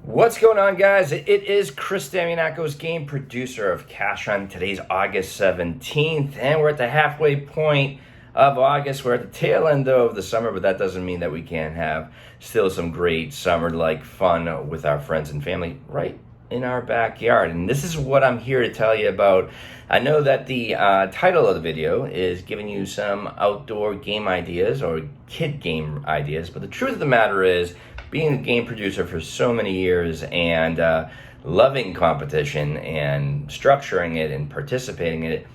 What's going on, guys? It is Chris Damianaco's game producer of Cash Hunt. Today's August 17th, and we're at the halfway point of August. We're at the tail end of the summer, but that doesn't mean that we can't have still some great summer-like fun with our friends and family right in our backyard. And this is what I'm here to tell you about. I know that the title of the video is giving you some outdoor game ideas or kid game ideas, but the truth of the matter is, being a game producer for so many years and loving competition and structuring it and participating in it,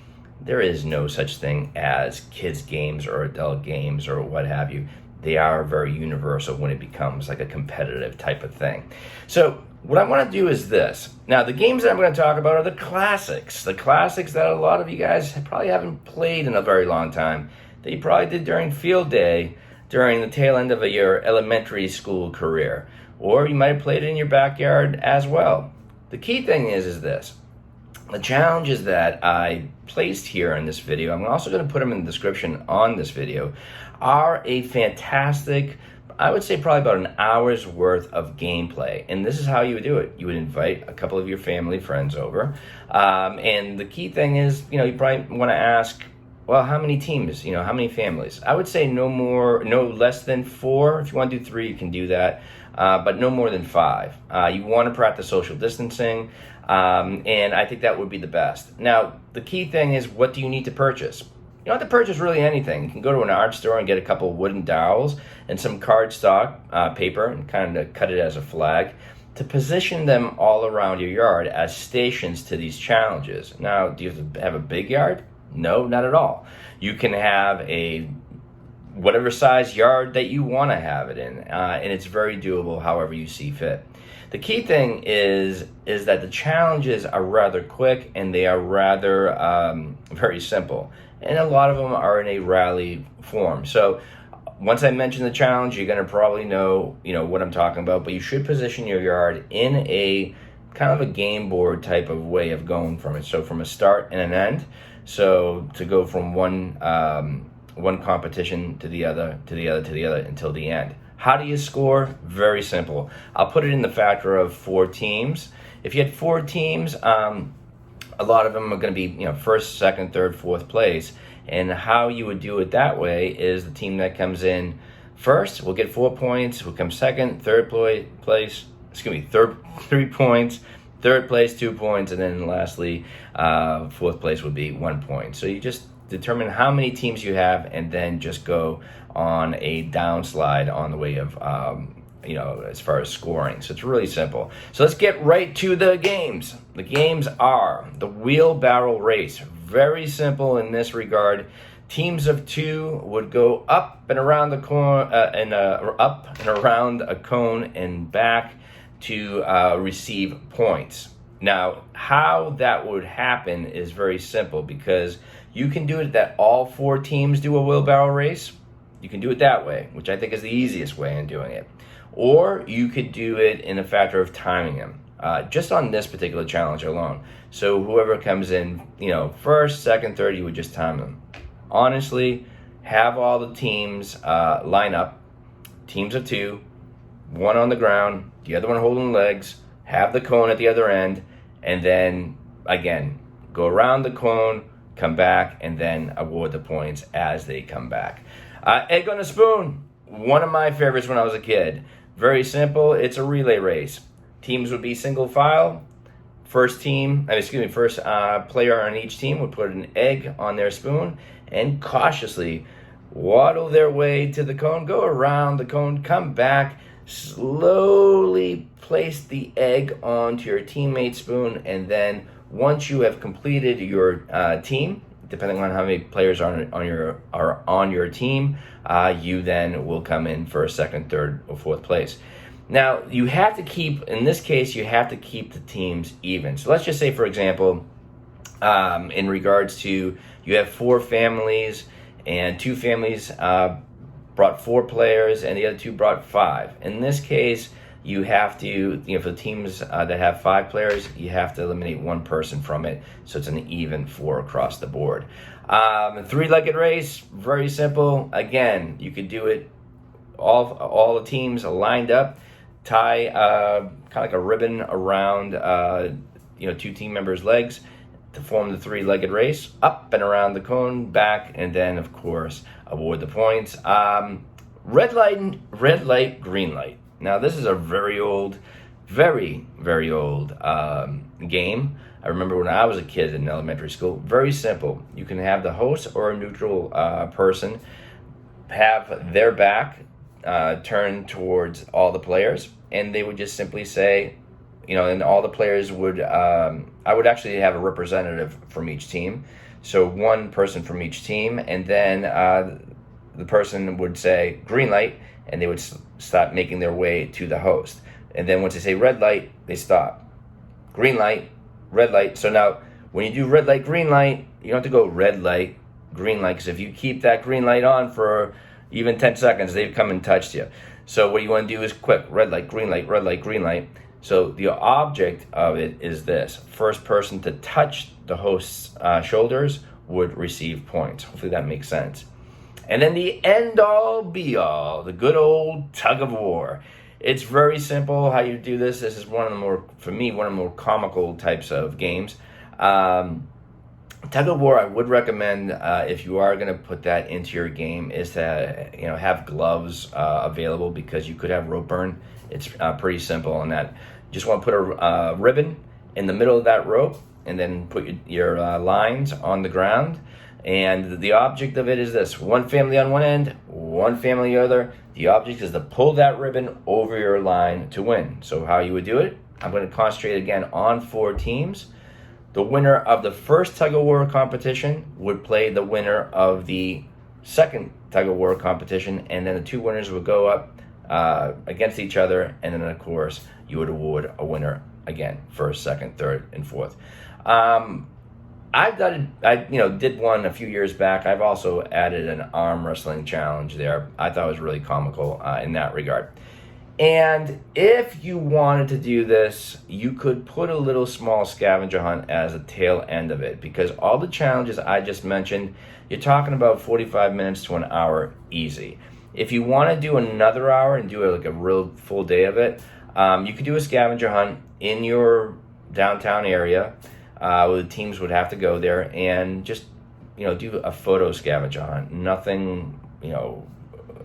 there is no such thing as kids games or adult games or what have you. They are very universal when it becomes like a competitive type of thing. So what I want to do is this. Now, the games that I'm going to talk about are the classics that a lot of you guys probably haven't played in a very long time, that you probably did during field day, during the tail end of your elementary school career, or you might have played it in your backyard as well. The key thing is this. The challenges that I placed here in this video, I'm also going to put them in the description on this video, are a fantastic, I would say probably about an hour's worth of gameplay. And this is how you would do it. You would invite a couple of your family friends over. And the key thing is, you probably want to ask, well, how many teams, how many families? I would say no less than 4. If you want to do 3, you can do that, but no more than 5. You want to practice social distancing, and I think that would be the best. Now, the key thing is, what do you need to purchase? You don't have to purchase really anything. You can go to an art store and get a couple of wooden dowels and some cardstock paper and kind of cut it as a flag to position them all around your yard as stations to these challenges. Now, do you have to have a big yard? No, not at all. You can have a whatever size yard that you want to have it in, and it's very doable however you see fit. The key thing is that the challenges are rather quick and they are rather very simple, and a lot of them are in a rally form. So once I mention the challenge, you're going to probably know what I'm talking about, but you should position your yard in a kind of a game board type of way of going from it. So from a start and an end. So to go from one competition to the other until the end. How do you score? Very simple. I'll put it in the factor of 4 teams. If you had 4 teams, a lot of them are going to be first, second, third, fourth place. And how you would do it that way is the team that comes in first will get 4 points. Who comes second, third place. 3 points. Third place, 2 points, and then lastly, fourth place would be 1 point. So you just determine how many teams you have, and then just go on a downslide on the way of, as far as scoring. So it's really simple. So let's get right to the games. The games are the wheelbarrow race. Very simple in this regard. Teams of 2 would go up and around the cone, up and around a cone and back to receive points. Now, how that would happen is very simple, because you can do it that all 4 teams do a wheelbarrow race. You can do it that way, which I think is the easiest way in doing it. Or you could do it in a factor of timing them, just on this particular challenge alone. So whoever comes in, first, second, third, you would just time them. Honestly, have all the teams line up, teams of 2, 1 on the ground, the other one holding legs, have the cone at the other end, and then, again, go around the cone, come back, and then award the points as they come back. Egg on a spoon, one of my favorites when I was a kid. Very simple, it's a relay race. Teams would be single file. First player on each team would put an egg on their spoon and cautiously waddle their way to the cone, go around the cone, come back, slowly place the egg onto your teammate's spoon, and then once you have completed your team, depending on how many players are on your team, you then will come in for second, third, or fourth place. Now, you have to keep, in this case, you have to keep the teams even. So let's just say, for example, in regards to, you have 4 families, and 2 families brought 4 players, and the other 2 brought 5. In this case, you have to, for the teams that have 5 players, you have to eliminate 1 person from it, so it's an even 4 across the board. 3-legged race, very simple. Again, you could do it all the teams are lined up. tie kind of like a ribbon around two team members' legs to form the three-legged race, up and around the cone, back, and then of course award the points. Red light, green light. Now this is a very old, very old game. I remember when I was a kid in elementary school. Very simple. You can have the host or a neutral person have their back turned towards all the players, and they would just simply say, and all the players would, I would actually have a representative from each team. So one person from each team, and then the person would say green light, and they would start making their way to the host. And then once they say red light, they stop. Green light, red light. So now when you do red light, green light, you don't have to go red light, green light, because if you keep that green light on for even 10 seconds, they've come and touched you. So what you want to do is quick, red light, green light, red light, green light. So the object of it is this: first person to touch the host's shoulders would receive points. Hopefully that makes sense. And then the end all be all, the good old Tug of War. It's very simple how you do this. This is one of the more comical types of games. Tug of War, I would recommend if you are going to put that into your game, is to have gloves available, because you could have rope burn. It's pretty simple on that. Just want to put a ribbon in the middle of that rope, and then put your lines on the ground. And the object of it is this: one family on one end, one family on the other. The object is to pull that ribbon over your line to win. So how you would do it, I'm going to concentrate again on 4 teams. The winner of the first Tug of War competition would play the winner of the second Tug of War competition, and then the 2 winners would go up against each other, and then of course you would award a winner again, first, second, third, and fourth. I did one a few years back. I've also added an arm wrestling challenge there. I thought it was really comical in that regard. And if you wanted to do this, you could put a little small scavenger hunt as a tail end of it, because all the challenges I just mentioned, you're talking about 45 minutes to an hour easy. If you want to do another hour and do like a real full day of it, you could do a scavenger hunt in your downtown area. The teams would have to go there and just, do a photo scavenger hunt. Nothing,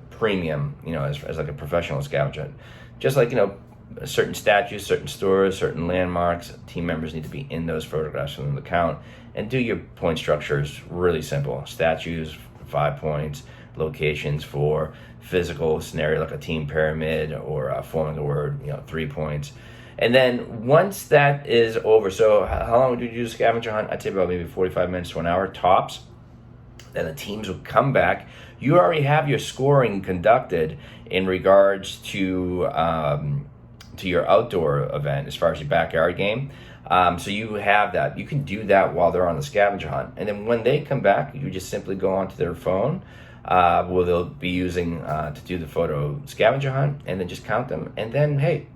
premium, as like a professional scavenger hunt. Just like, certain statues, certain stores, certain landmarks, team members need to be in those photographs for them to count. And do your point structures really simple. Statues, 5 points. Locations for physical scenario like a team pyramid or forming a word, 3 points. And then once that is over, so how long would you do a scavenger hunt? I'd say about maybe 45 minutes to an hour tops. Then the teams would come back. You already have your scoring conducted in regards to your outdoor event as far as your backyard game. So you have that. You can do that while they're on the scavenger hunt. And then when they come back, you just simply go onto their phone, where they'll be using to do the photo scavenger hunt, and then just count them. And then, hey,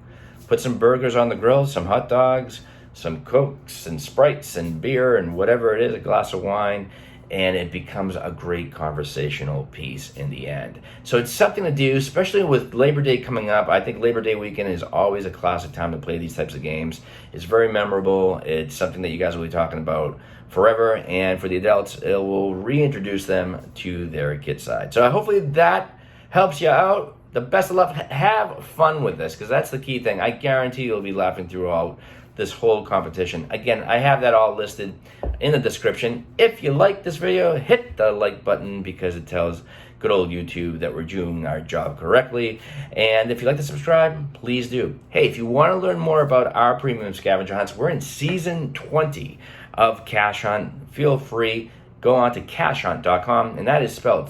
put some burgers on the grill, some hot dogs, some Cokes and Sprites and beer and whatever it is, a glass of wine, and it becomes a great conversational piece in the end. So it's something to do, especially with Labor Day coming up. I think Labor Day weekend is always a classic time to play these types of games. It's very memorable. It's something that you guys will be talking about forever, and for the adults, it will reintroduce them to their kid side. So hopefully that helps you out. The best of luck. Have fun with this, because that's the key thing. I guarantee you'll be laughing throughout this whole competition. Again, I have that all listed in the description. If you like this video, hit the like button, because it tells good old YouTube that we're doing our job correctly. And if you'd like to subscribe, please do. Hey, if you want to learn more about our premium scavenger hunts, we're in season 20 of Cash Hunt. Feel free, go on to cashhunt.com, and that is spelled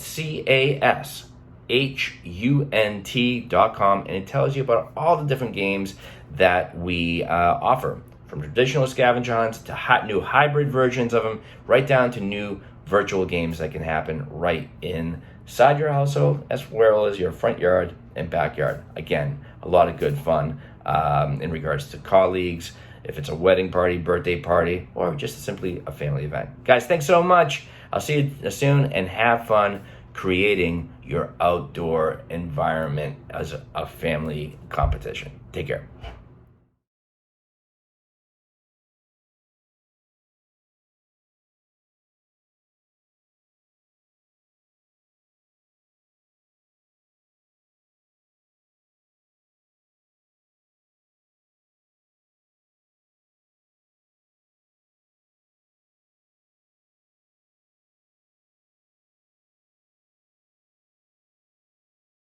CASHUNT.com, and it tells you about all the different games that we offer, from traditional scavenger hunts to new hybrid versions of them, right down to new virtual games that can happen right inside your household, as well as your front yard and backyard. Again, a lot of good fun in regards to colleagues, if it's a wedding party, birthday party, or just simply a family event. Guys, thanks so much. I'll see you soon, and have fun. creating your outdoor environment as a family competition. Take care.